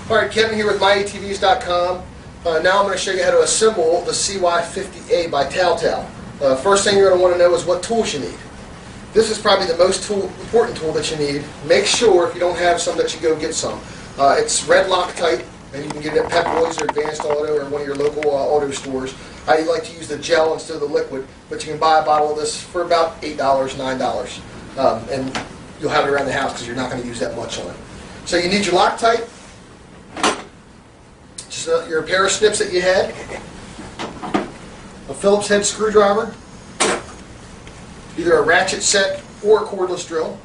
Alright, Kevin here with myatvs.com. Now I'm going to show you how to assemble the CY50A by TAO. First thing you're going to want to know is what tools you need. This is probably the most important tool that you need. Make sure if you don't have some that you go get some. It's red Loctite, and you can get it at Pep Boys or Advanced Auto or one of your local auto stores. I like to use the gel instead of the liquid, but you can buy a bottle of this for about $8, $9. And you'll have it around the house because you're not going to use that much on it. So you need your Loctite, just your pair of snips that you had, a Phillips head screwdriver, either a ratchet set or a cordless drill,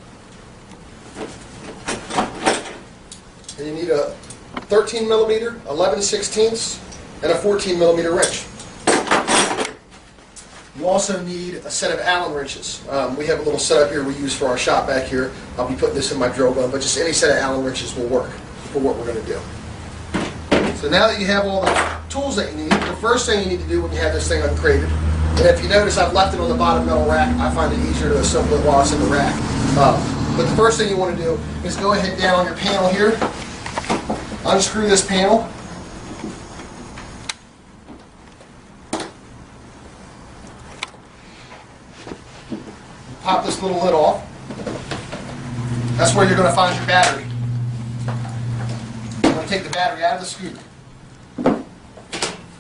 and you need a 13 millimeter, 11/16, and a 14 millimeter wrench. You also need a set of Allen wrenches. We have a little setup here we use for our shop back here. I'll be putting this in my drill gun, but just any set of Allen wrenches will work for what we're going to do. So now that you have all the tools that you need, the first thing you need to do when you have this thing uncrated, and if you notice I've left it on the bottom metal rack, I find it easier to assemble it while it's in the rack. But the first thing you want to do is go ahead down on your panel here, unscrew this panel, pop this little lid off. That's where you're going to find your battery. I'm going to take the battery out of the scooter.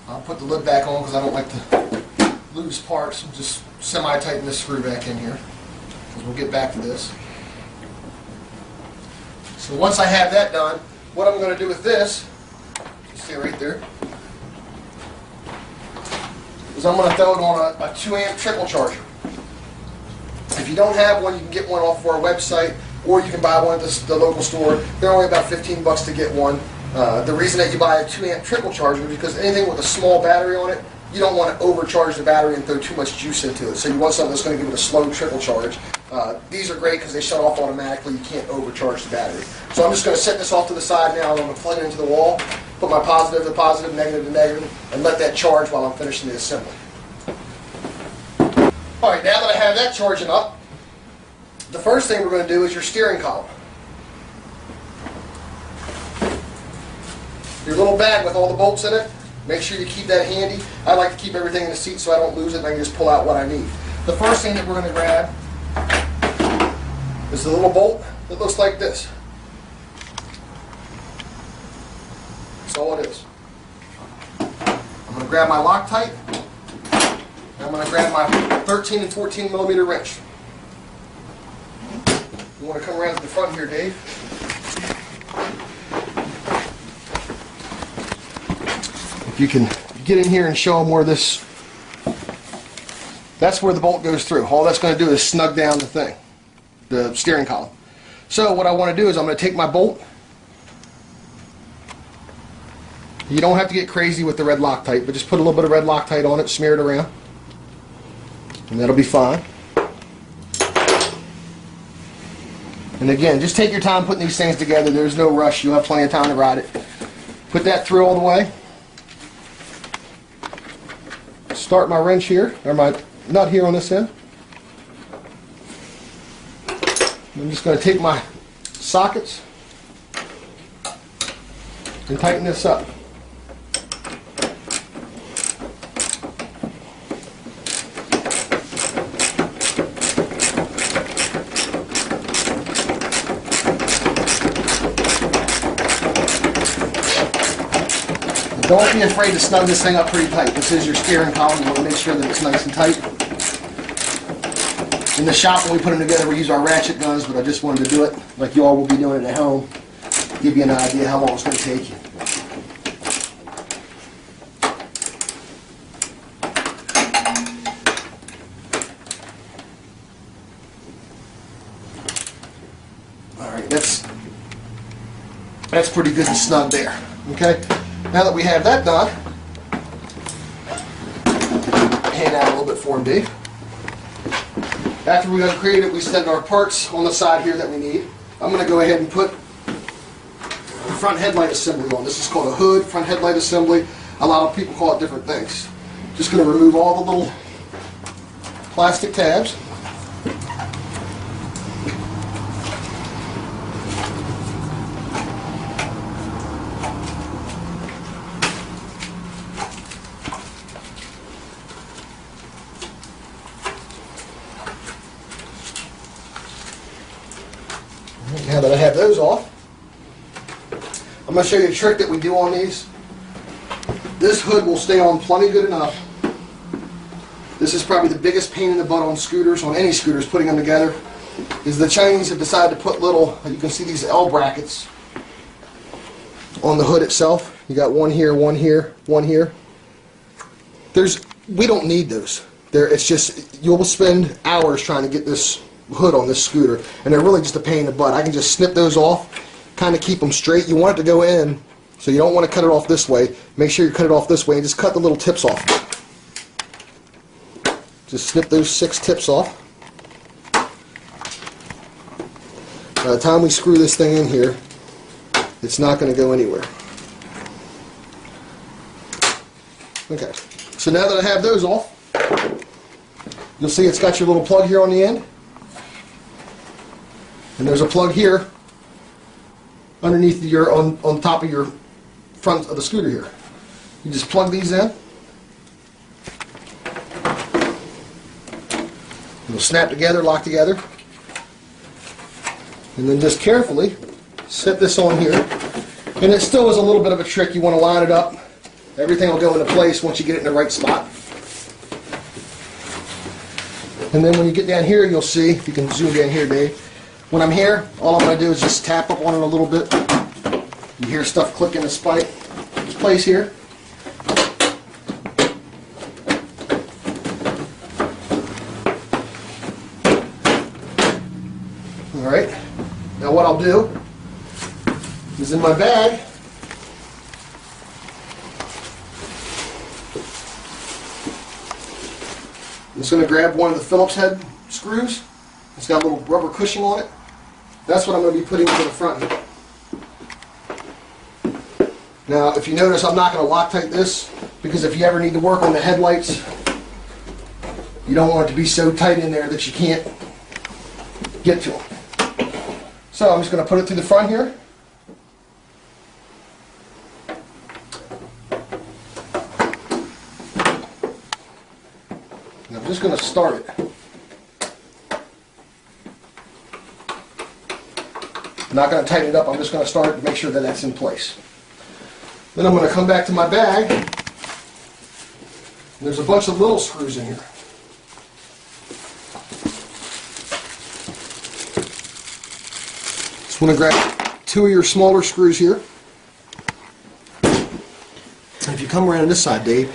I'll put the lid back on because I don't like to lose parts. I'll just semi-tighten this screw back in here. We'll get back to this. So once I have that done, what I'm going to do with this, you see right there, is I'm going to throw it on a 2-amp trickle charger. If you don't have one, you can get one off our website, or you can buy one at the local store. They're only about 15 bucks to get one. The reason that you buy a 2-amp trickle charger is because anything with a small battery on it, you don't want to overcharge the battery and throw too much juice into it. So you want something that's going to give it a slow trickle charge. These are great because they shut off automatically. You can't overcharge the battery. So I'm just going to set this off to the side now. I'm going to plug it into the wall, put my positive to positive, negative to negative, and let that charge while I'm finishing the assembly. Alright, now that I have that charging up, the first thing we're going to do is your steering column. Your little bag with all the bolts in it, make sure you keep that handy. I like to keep everything in the seat so I don't lose it and I can just pull out what I need. The first thing that we're going to grab is the little bolt that looks like this. That's all it is. I'm going to grab my Loctite. I'm going to grab my 13 and 14 millimeter wrench. You want to come around to the front here, Dave. If you can get in here and show them where this, that's where the bolt goes through. All that's going to do is snug down the thing, the steering column. So what I want to do is I'm going to take my bolt. You don't have to get crazy with the red Loctite, but just put a little bit of red Loctite on it, smear it around. And that'll be fine. And again, just take your time putting these things together. There's no rush. You'll have plenty of time to ride it. Put that through all the way. Start my wrench here, or my nut here on this end. I'm just going to take my sockets and tighten this up. Don't be afraid to snug this thing up pretty tight. This is your steering column. You want to make sure that it's nice and tight. In the shop, when we put them together, we use our ratchet guns, but I just wanted to do it like you all will be doing it at home. Give you an idea how long it's going to take you. Alright, that's pretty good and snug there. Okay? Now that we have that done, hand out a little bit for him, Dave. After we uncreate it, we set our parts on the side here that we need. I'm going to go ahead and put the front headlight assembly on. This is called a hood, front headlight assembly. A lot of people call it different things. Just going to remove all the little plastic tabs. those off. I'm going to show you a trick that we do on these. This hood will stay on plenty good enough. This is probably the biggest pain in the butt on scooters, on any scooters, putting them together, is the Chinese have decided to put little, you can see these L brackets on the hood itself. You got one here, one here, one here. We don't need those. It's just, you'll spend hours trying to get this hood on this scooter, and they're really just a pain in the butt. I can just snip those off, kind of keep them straight. You want it to go in, so you don't want to cut it off this way. Make sure you cut it off this way and just cut the little tips off. Just snip those 6 tips off. By the time we screw this thing in here, it's not going to go anywhere. Okay, so now that I have those off, you'll see it's got your little plug here on the end. And there's a plug here underneath on top of your front of the scooter here. You just plug these in. It'll snap together, lock together. And then just carefully set this on here. And it still is a little bit of a trick. You want to line it up. Everything will go into place once you get it in the right spot. And then when you get down here, you'll see, if you can zoom down here, Dave. When I'm here, all I'm going to do is just tap up on it a little bit. You hear stuff click into place here. Alright, now what I'll do is in my bag, I'm just going to grab one of the Phillips head screws. It's got a little rubber cushion on it. That's what I'm going to be putting to the front here. Now, if you notice, I'm not going to Loctite this, because if you ever need to work on the headlights, you don't want it to be so tight in there that you can't get to them. So I'm just going to put it through the front here. And I'm just going to start it. I'm not going to tighten it up, I'm just going to start it to make sure that that's in place. Then I'm going to come back to my bag. And there's a bunch of little screws in here. Just want to grab 2 of your smaller screws here. And if you come around on this side, Dave,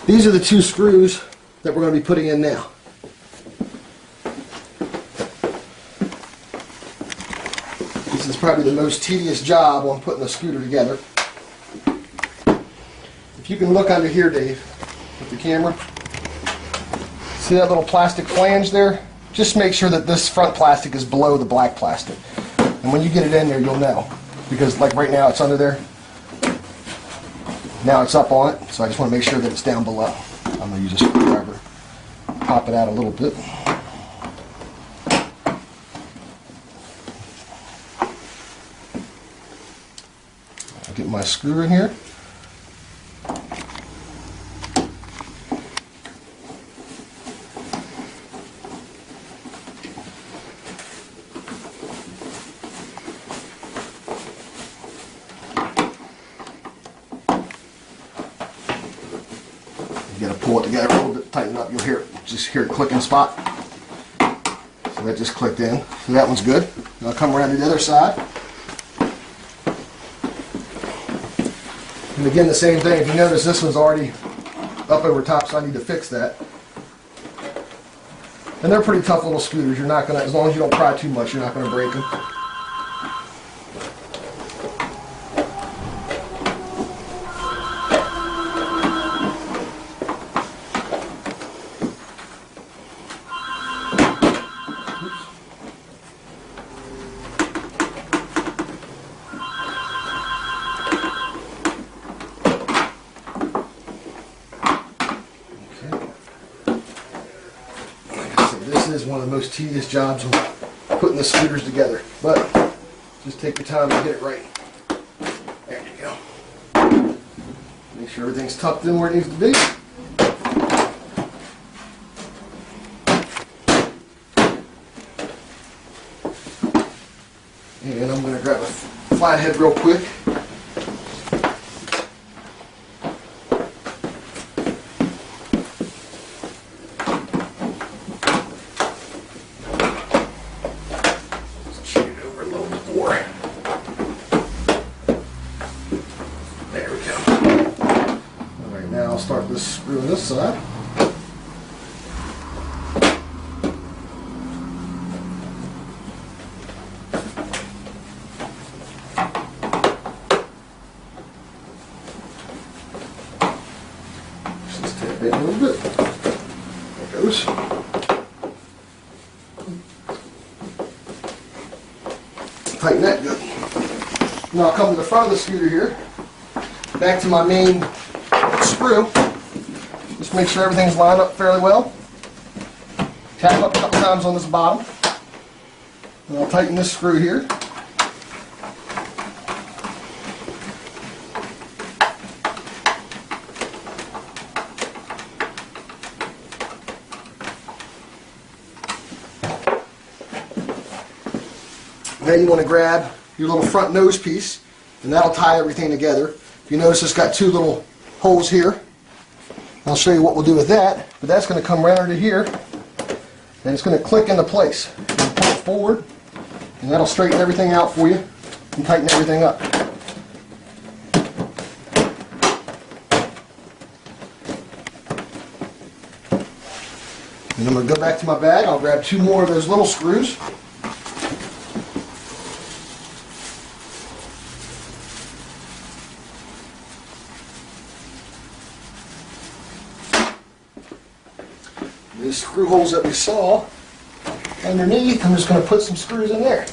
these are the 2 screws that we're going to be putting in now. This is probably the most tedious job on putting a scooter together. If you can look under here, Dave, with the camera, see that little plastic flange there? Just make sure that this front plastic is below the black plastic. And when you get it in there, you'll know. Because like right now, it's under there. Now it's up on it, so I just want to make sure that it's down below. I'm going to use a screwdriver, pop it out a little bit. I'll get my screw in here. You gotta pull it together a little bit, tighten it up. You'll just hear it click in spot. So that just clicked in. So that one's good. Now I'll come around to the other side. And again, the same thing. If you notice, this one's already up over top, so I need to fix that. And they're pretty tough little scooters. You're not gonna, as long as you don't pry too much, you're not gonna break them. This is one of the most tedious jobs of putting the scooters together, but just take your time and get it right. There you go. Make sure everything's tucked in where it needs to be. And I'm going to grab ahead real quick. I'll start this screw on this side. Just tap in a little bit. There it goes. Tighten that good. Now I'll come to the front of the scooter here. Back to my main screw. Just make sure everything's lined up fairly well. Tap up a couple times on this bottom. And I'll tighten this screw here. Then you want to grab your little front nose piece, and that'll tie everything together. If you notice, it's got two little holes here. I'll show you what we'll do with that, but that's going to come right under here, and it's going to click into place. You pull it forward, and that'll straighten everything out for you and tighten everything up. And I'm going to go back to my bag. I'll grab two more of those little screws. These screw holes that we saw underneath, I'm just going to put some screws in there.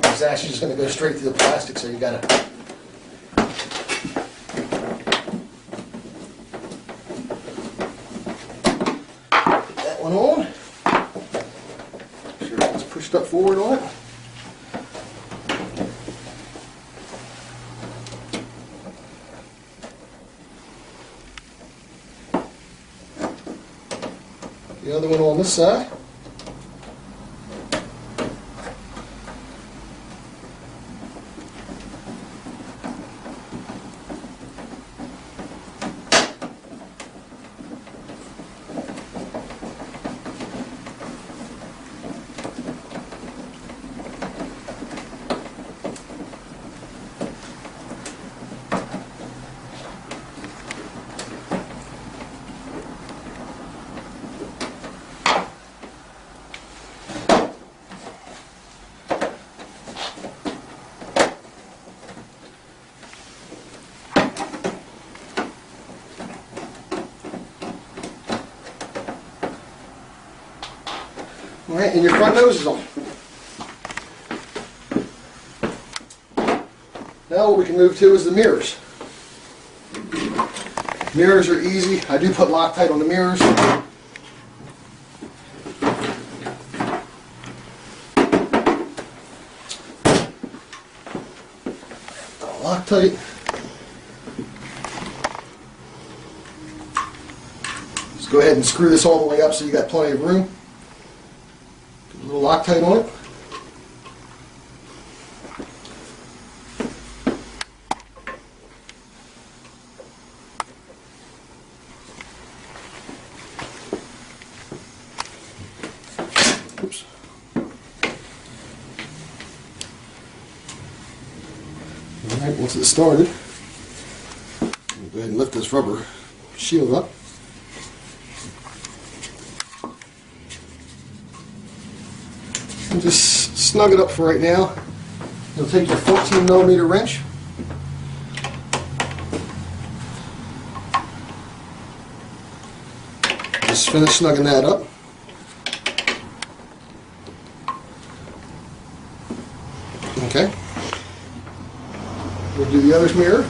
This is actually just going to go straight through the plastic, so you got to put that one on. Pushed up forward on it. The other one on this side. Alright, and your front nose is on. Now what we can move to is the mirrors. Mirrors are easy. I do put Loctite on the mirrors. Loctite. Just go ahead and screw this all the way up so you got plenty of room. Put a little Loctite on it. Oops. Alright, once it's started, go ahead and lift this rubber shield up. And just snug it up for right now. You'll take your 14mm wrench. Just finish snugging that up. Okay. We'll do the other mirror.